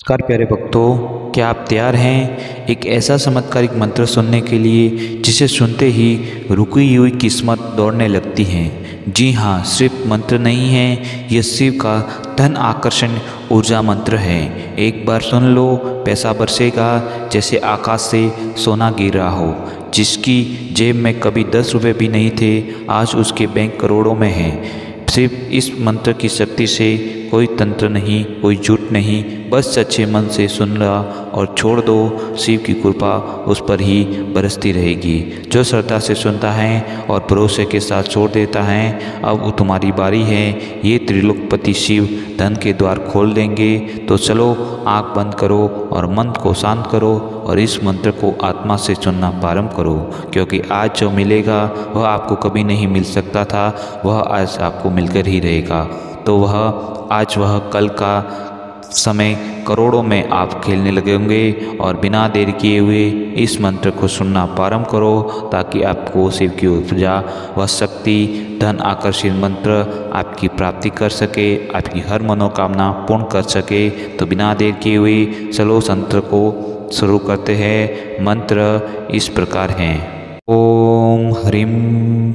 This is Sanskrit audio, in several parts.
नमस्कार प्यारे भक्तों, क्या आप तैयार हैं एक ऐसा चमत्कारिक मंत्र सुनने के लिए जिसे सुनते ही रुकी हुई किस्मत दौड़ने लगती है। जी हाँ, सिर्फ मंत्र नहीं है, यह शिव का धन आकर्षण ऊर्जा मंत्र है। एक बार सुन लो, पैसा बरसेगा जैसे आकाश से सोना गिर रहा हो। जिसकी जेब में कभी 10 रुपये भी नहीं थे, आज उसके बैंक करोड़ों में हैं। सिर्फ इस मंत्र की शक्ति से कोई तंत्र नहीं, कोई झूठ नहीं, बस सच्चे मन से सुन ला और छोड़ दो। शिव की कृपा उस पर ही बरसती रहेगी। जो श्रद्धा से सुनता है और भरोसे के साथ छोड़ देता है, अब तुम्हारी बारी है। ये त्रिलोकपति शिव धन के द्वार खोल देंगे। तो चलो, आंख बंद करो और मन को शांत करो और इस मंत्र को आत्मा से सुनना प्रारंभ करो, क्योंकि आज जो मिलेगा वह आपको कभी नहीं मिल सकता था, वह आज आपको मिलकर ही रहेगा। तो वह आज, वह कल का समय करोड़ों में आप खेलने लगे होंगे। और बिना देर किए हुए इस मंत्र को सुनना प्रारंभ करो, ताकि आपको शिव की ऊर्जा व शक्ति, धन आकर्षित मंत्र आपकी प्राप्ति कर सके, आपकी हर मनोकामना पूर्ण कर सके। तो बिना देर किए हुए चलो मंत्र को शुरू करते हैं। मंत्र इस प्रकार हैं। ओम ह्रीं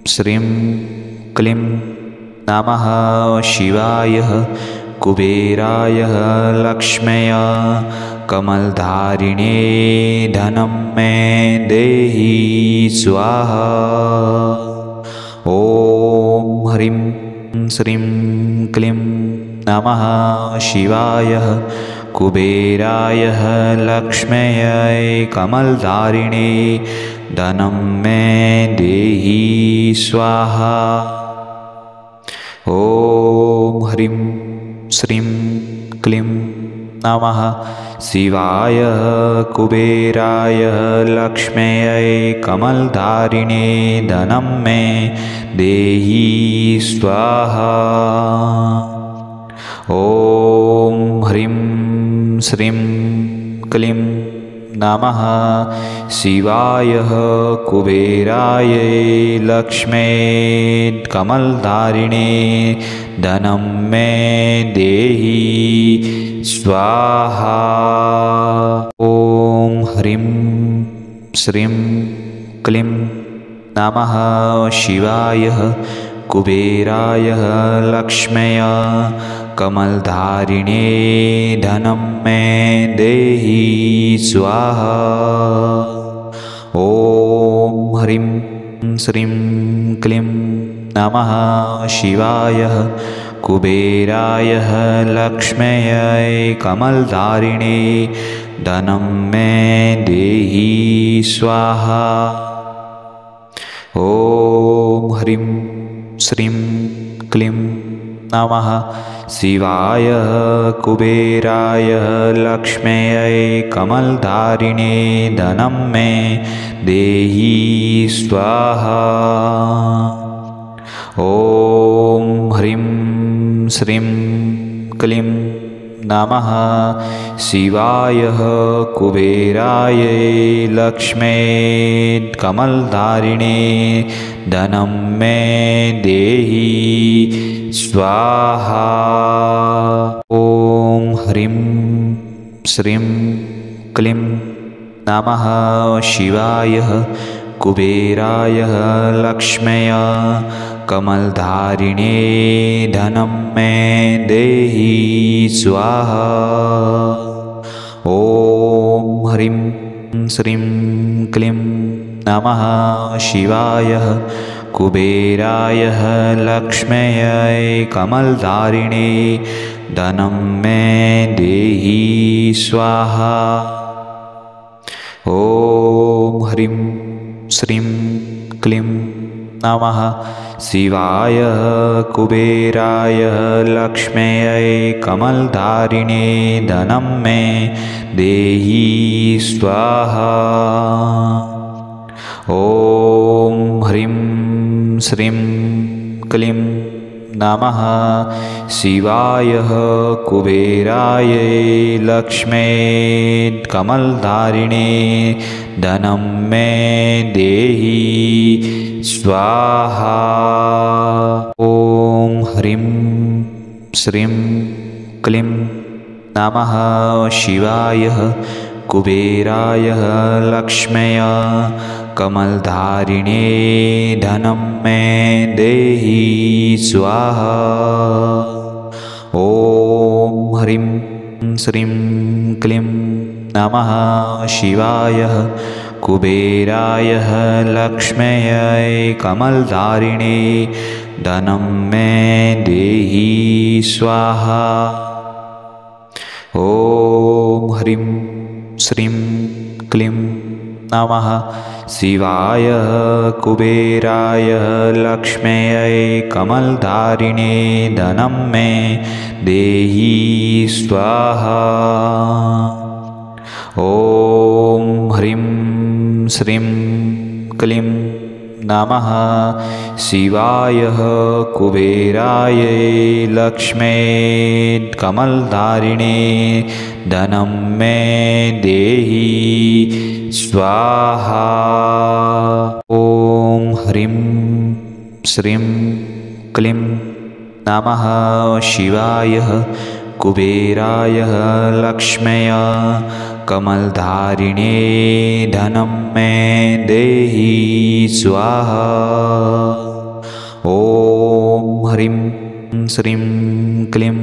श्रीं क्लीं नमः शिवाय कुबेराय लक्ष्म्यै कमलधारिणे धनं मे देहि स्वाहा। ओम ह्रीं श्रीं क्लीं नमः शिवाय कुबेराय लक्ष्म्यै कमलधारिणे धनं मे देहि स्वाहा। ओम ह्रीं श्रीं क्लीं नमः शिवाय कुबेराय लक्ष्म्यै कमलधारिणे धनं मे देहि स्वाहा। ओम ह्रीं श्रीं क्लीं नमः शिवाय कुबेराय लक्ष्म्यै कमलधारिणे धनं मे देहि स्वाहा। ओम ह्रीं श्रीं क्लीं नमः शिवाय कुबेराय लक्ष्म्यै कमलधारिणे धनं मे देहि स्वाहा। ओम ह्रीं श्रीं क्लीं नमः शिवाय कुबेराय लक्ष्म्यै कमलधारिणे धनं मे देहि स्वाहा। ओम ह्रीं श्रीं क्लीं नमः शिवाय कुबेराय लक्ष्म्यै कमलधारिणे धनं मे देहि स्वाहा। ओम ह्रीं श्रीं क्लीं नमः शिवाय कुबेराय लक्ष्म्यै कमलधारिणे धनं मे देहि स्वाहा। ओम ह्रीं श्रीं क्लीं नमः शिवाय कुबेराय लक्ष्म्यै कमलधारिणे धनं मे देहि स्वाहा। ओम ह्रीं श्रीं क्लीं नमः शिवाय कुबेराय लक्ष्म्यै कमलधारिणे धनं मे देहि स्वाहा। ओम ह्रीं श्रीं क्लीं नमः शिवाय कुबेराय लक्ष्म्यै कमलधारिणे धनं मे देहि स्वाहा। ओम ह्रीं श्रीं क्लीं नमः शिवाय कुबेराय लक्ष्म्यै कमलधारिणे धनं मे देहि स्वाहा। ओम ह्रीं श्रीं क्लीं नमः शिवाय कुबेराय लक्ष्म्यै कमलधारिणे धनं मे देहि स्वाहा। ॐ ह्रीं श्रीं क्लीं नमः शिवाय कुबेराय लक्ष्म्यै कमलधारिणे धनं मे देहि स्वाहा। ॐ ह्रीं श्रीं क्लीं नमः शिवाय कुबेराय लक्ष्म्यै कमलधारिणे धनं मे देहि स्वाहा। ॐ ह्रीं श्रीं क्लीं नमः शिवाय कुबेराय लक्ष्म्यै कमलधारिणे धनं मे देहि स्वाहा। ॐ ह्रीं श्रीं क्लीं नमः शिवाय कुबेराय लक्ष्म्यै कमलधारिणे धनं मे देहि स्वाहा। ॐ ह्रीं श्रीं क्लीं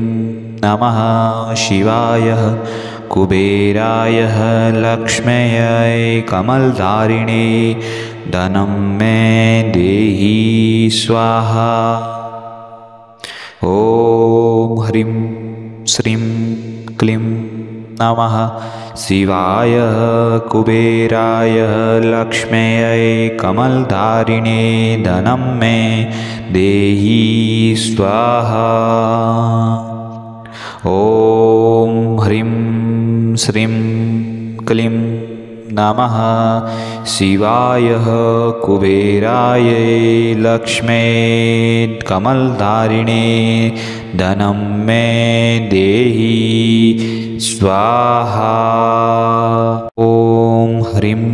नमः शिवाय कुबेराय लक्ष्म्यै कमलधारिणे धनं मे देहि स्वाहा। ॐ ह्रीं श्रीं क्लीं नमः शिवाय कुबेराय लक्ष्म्यै कमलधारिणे धनं मे देहि स्वाहा। ॐ ह्रीं श्रीं क्लीं नमः शिवाय कुबेराय लक्ष्म्यै कमलधारिणे धनं मे देहि स्वाहा। ॐ ह्रीं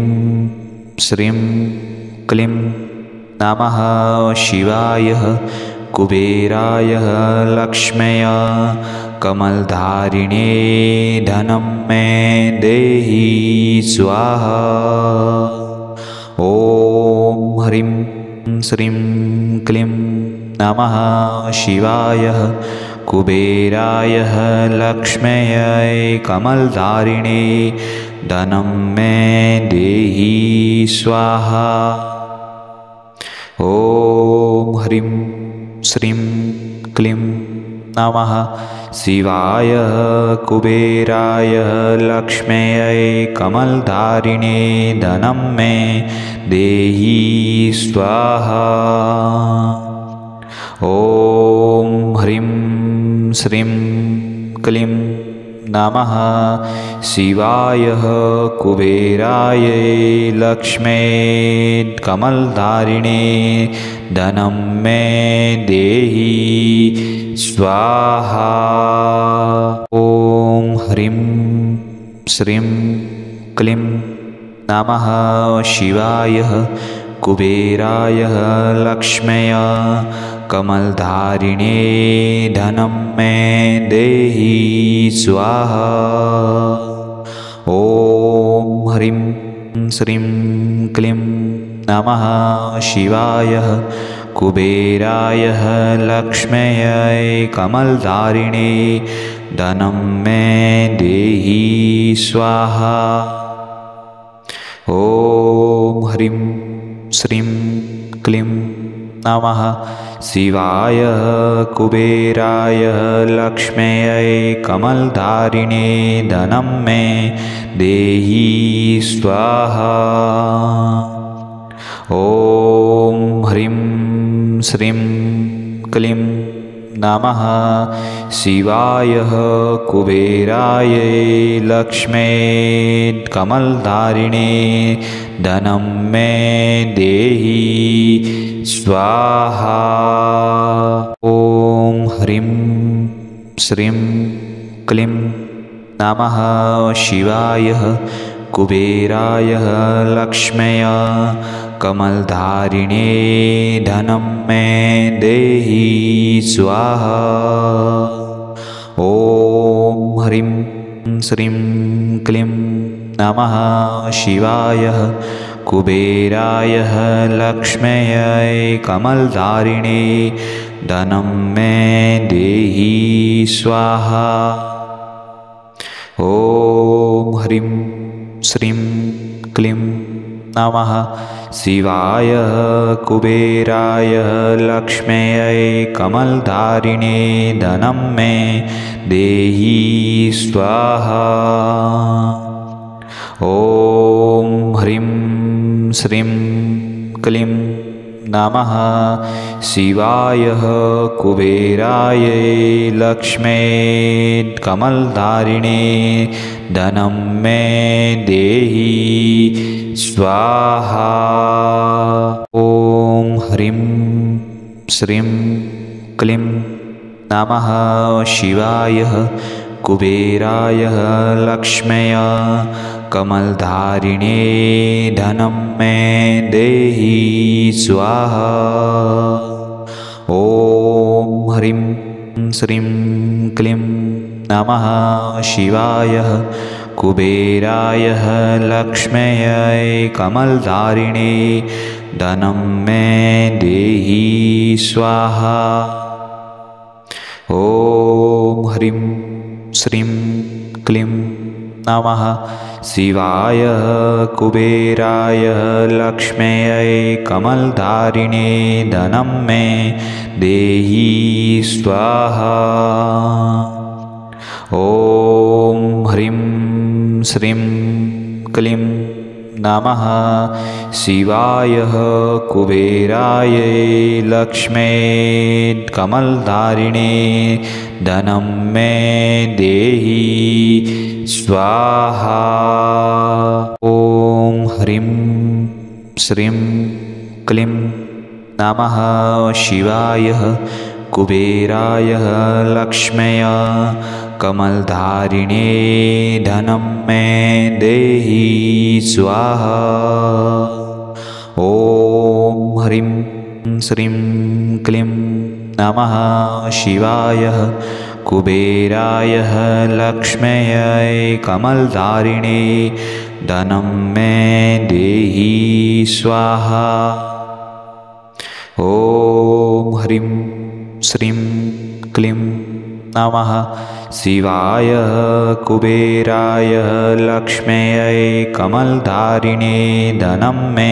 श्रीं क्लीं नमः शिवाय कुबेराय लक्ष्म्यै कमलधारिणे धनं मे देहि स्वाहा। ॐ ह्रीं श्रीं क्लीं नमः शिवाय कुबेराय लक्ष्म्यै कमलधारिणे धनं मे देहि स्वाहा। ॐ ह्रीं श्रीं क्लीं नमः शिवाय कुबेराय लक्ष्म्यै कमलधारिणे धनं मे देहि स्वाहा। ॐ ह्रीं श्रीं क्लीं नमः शिवाय कुबेराय लक्ष्म्यै कमलधारिणे धनं मे देहि स्वाहा। ॐ ह्रीं श्रीं क्लीं नमः शिवाय कुबेराय लक्ष्म्यै कमलधारिणे धनं मे देहि स्वाहा। ॐ ह्रीं श्रीं क्लीं नमः शिवाय कुबेराय लक्ष्म्यै कमलधारिणे धनं मे देहि स्वाहा। ॐ ह्रीं श्रीं क्लीं नमः शिवाय कुबेराय लक्ष्म्यै कमलधारिणे धनं मे देहि स्वाहा। ॐ ह्रीं श्रीं क्लीं नमः शिवाय कुबेराय लक्ष्म्यै कमलधारिणे धनं मे देहि स्वाहा। ॐ ह्रीं श्रीं क्लीं नमः शिवाय कुबेराय लक्ष्म्यै कमलधारिणे धनं मे देहि स्वाहा। ॐ ह्रीं श्रीं क्लीं नमः शिवाय कुबेराय लक्ष्म्यै कमलधारिणे धनं मे देहि स्वाहा। ॐ ह्रीं श्रीं क्लीं नमः शिवाय कुबेराय लक्ष्म्यै कमलधारिणे धनं मे देहि स्वाहा। ॐ ह्रीं श्रीं क्लीं नमः शिवाय कुबेराय लक्ष्म्यै कमलधारिणे धनं मे देहि स्वाहा। ॐ ह्रीं श्रीं क्लीं नमः शिवाय कुबेराय लक्ष्म्यै कमलधारिणे धनं मे देहि स्वाहा। ॐ ह्रीं श्रीं क्लीं नमः शिवाय कुबेराय लक्ष्म्यै कमलधारिणे धनं मे देहि स्वाहा। ॐ ह्रीं श्रीं क्लीं नमः शिवाय कुबेराय लक्ष्म्यै कमलधारिणे धनं मे देहि स्वाहा। ॐ ह्रीं श्रीं क्लीं नमः शिवाय कुबेराय लक्ष्म्यै कमलधारिणे धनं मे देहि स्वाहा। ॐ ह्रीं श्रीं क्लीं नमः शिवाय कुबेराय लक्ष्म्यै कमलधारिणे धनं मे देहि स्वाहा। ॐ ह्रीं श्रीं क्लीं नमः शिवाय कुबेराय लक्ष्म्यै कमलधारिणे धनं मे देहि स्वाहा। ॐ ह्रीं श्रीं क्लीं नमः शिवाय कुबेराय लक्ष्म्यै कमलधारिणे धनं मे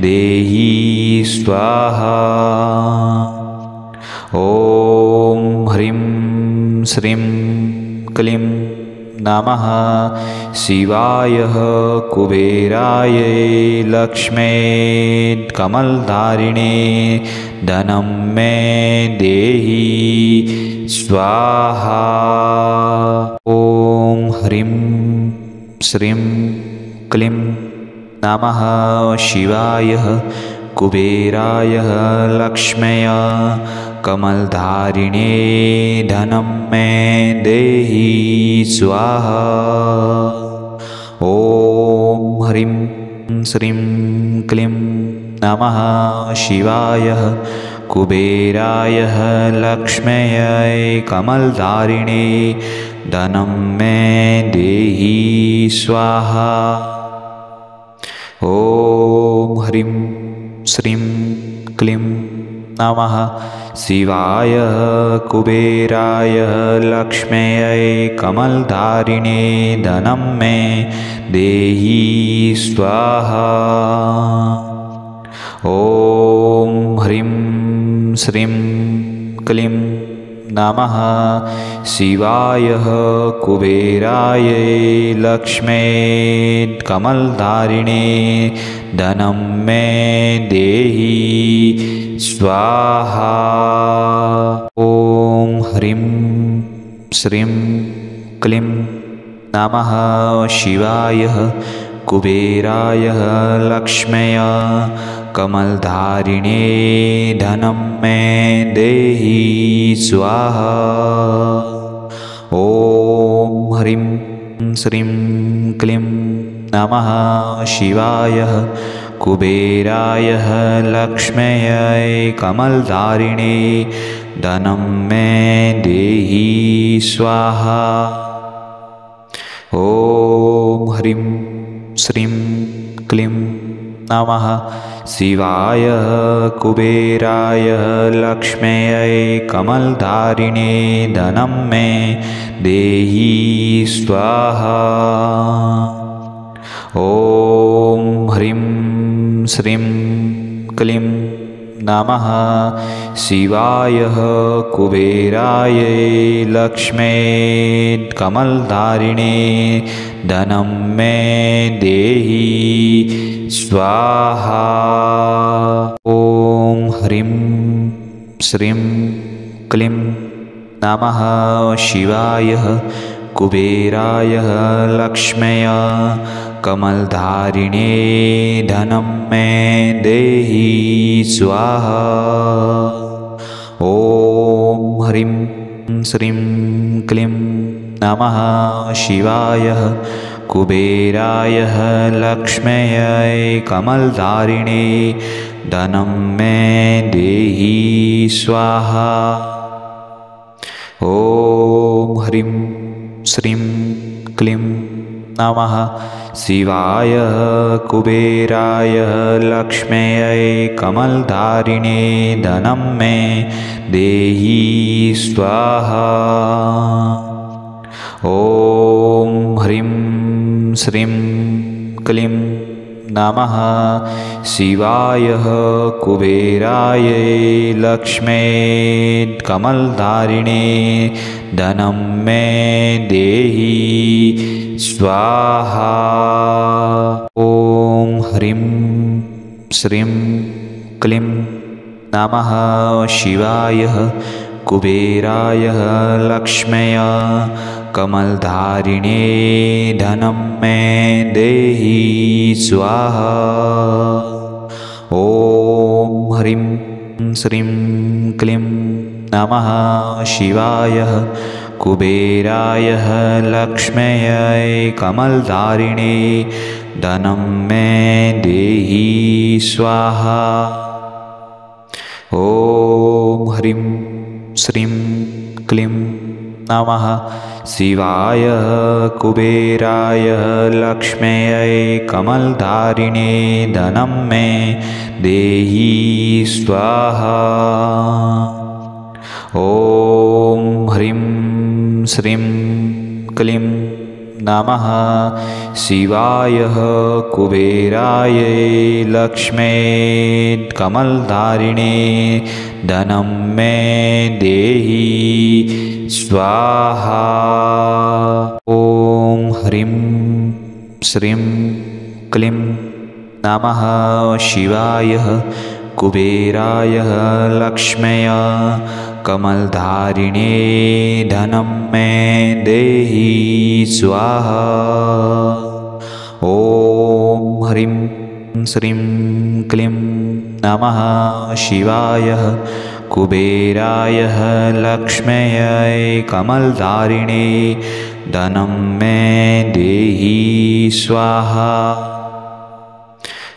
देहि स्वाहा। ॐ ह्रीं श्रीं क्लीं नमः शिवाय कुबेराय लक्ष्म्यै कमलधारिणे धनं मे देहि स्वाहा। ॐ ह्रीं श्रीं क्लीं नमः शिवाय कुबेराय लक्ष्म्यै कमलधारिणे धनं मे देहि स्वाहा। ॐ ह्रीं श्रीं क्लीं नमः शिवाय कुबेराय लक्ष्म्यै कमलधारिणे धनं मे देहि स्वाहा। ॐ ह्रीं श्रीं क्लीं नमः शिवाय कुबेराय लक्ष्म्यै कमलधारिणे धनं मे देहि स्वाहा। ॐ ह्रीं श्रीं क्लीं नमः शिवाय कुबेराय लक्ष्म्यै कमलधारिणे धनं मे देहि स्वाहा। ॐ ह्रीं श्रीं क्लीं नमः शिवाय कुबेराय लक्ष्म्यै कमलधारिणे धनं मे देहि स्वाहा। ॐ ह्रीं श्रीं क्लीं नमः शिवाय कुबेराय लक्ष्म्यै कमलधारिणे धनं मे देहि स्वाहा। ॐ ह्रीं श्रीं क्लीं नमः शिवाय कुबेराय लक्ष्म्यै कमलधारिणे धनं मे देहि स्वाहा। ॐ ह्रीं श्रीं क्लीं नमः शिवाय कुबेराय लक्ष्म्यै कमलधारिणे धनं मे देहि स्वाहा। ॐ ह्रीं श्रीं क्लीं नमः शिवाय कुबेराय लक्ष्म्यै कमलधारिणे धनं मे देहि स्वाहा। ॐ ह्रीं श्रीं क्लीं नमः शिवाय कुबेराय लक्ष्म्यै कमलधारिणे धनं मे देहि स्वाहा। ॐ ह्रीं श्रीं क्लीं नमः शिवाय कुबेराय लक्ष्म्यै कमलधारिणे धनं मे देहि स्वाहा। ॐ ह्रीं श्रीं क्लीं नमः शिवाय कुबेराय लक्ष्म्यै कमलधारिणे धनं मे देहि स्वाहा। ॐ ह्रीं श्रीं क्लीं नमः शिवाय कुबेराय लक्ष्म्यै कमलधारिणे धनं मे देहि स्वाहा। ॐ ह्रीं श्रीं क्लीं नमः शिवाय कुबेराय लक्ष्म्यै कमलधारिणे धनं मे देहि स्वाहा। ॐ ह्रीं श्रीं क्लीं नमः शिवाय कुबेराय लक्ष्म्यै कमलधारिणे धनं मे देहि स्वाहा। ॐ ह्रीं श्रीं क्लीं नमः शिवाय कुबेराय लक्ष्म्यै कमलधारिणे धनं मे देहि स्वाहा। ॐ ह्रीं श्रीं क्लीं नमः शिवाय कुबेराय लक्ष्म्यै कमलधारिणे धनं मे देहि स्वाहा। ॐ ह्रीं श्रीं क्लीं नमः शिवाय कुबेराय लक्ष्म्यै कमलधारिणे धनं मे देहि स्वाहा।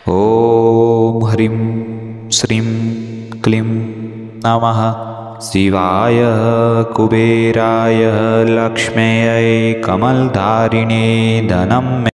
ॐ ह्रीं श्रीं क्लीं नमः शिवाय कुबेराय लक्ष्म्यै कमलधारिणे धनं मे